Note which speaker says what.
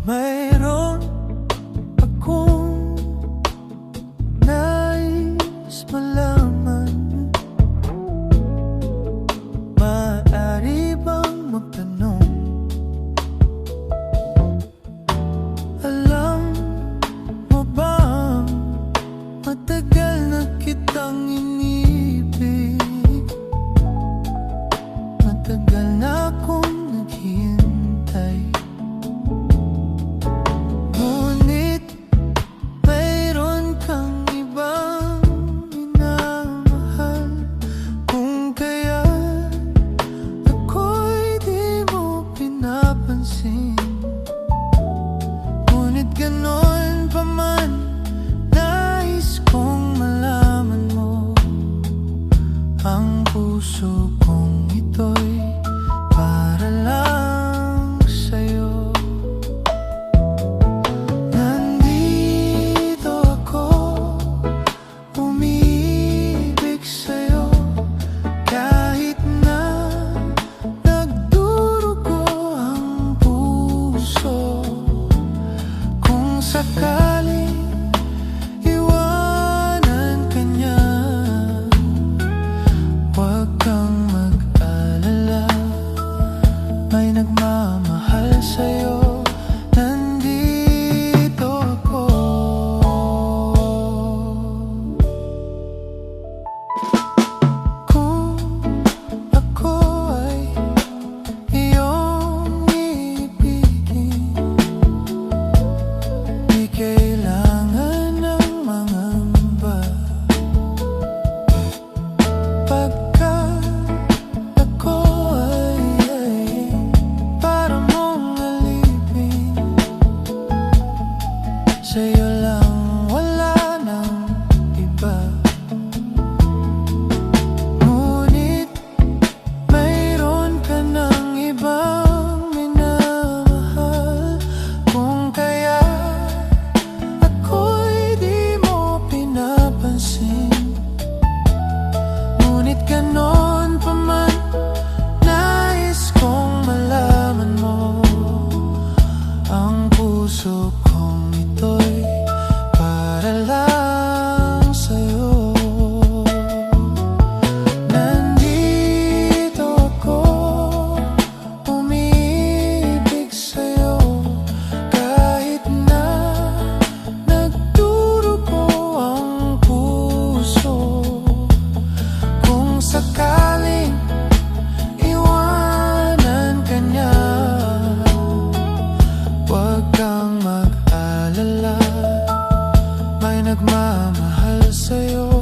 Speaker 1: Mayroon akong nais malaman. Maaari bang magtanong? Alam mo bang matagal na kitang inibig? Matagal na akong naghihintay. Ngunit mayroon kang ibang minamahal. Kung kaya ako'y di mo pinapansin. Ngunit ganon pa man, nais kong malaman mo. Ang puso kong ito'y para lang sa'yo. Nandito ako, umibig sa'yo. Kahit na nagdurugo ang puso. Kung sakaling iwanan ka niya, huwag kang mag-alala. May nagmamahal sa'yo. Nandito ako. Kung ako ay iyong ibigin, di kailangan ng mangamba. Pagkat ako ay para mong alipin, sa'yo lang, wala nang iba. Ngunit mayroon ka ng ibang minamahal. Kung kaya ako'y di mo pinapansin. Ngunit ganon pa man, nais kong malaman mo. Ang puso kong ito'y para lang sa'yo. Nandito ako, umibig sa'yo. Kahit na nagdurugo ang puso. Kung sakaling iwanan ka niya, huwag kang mag-alala. May nagmamahal sa'yo.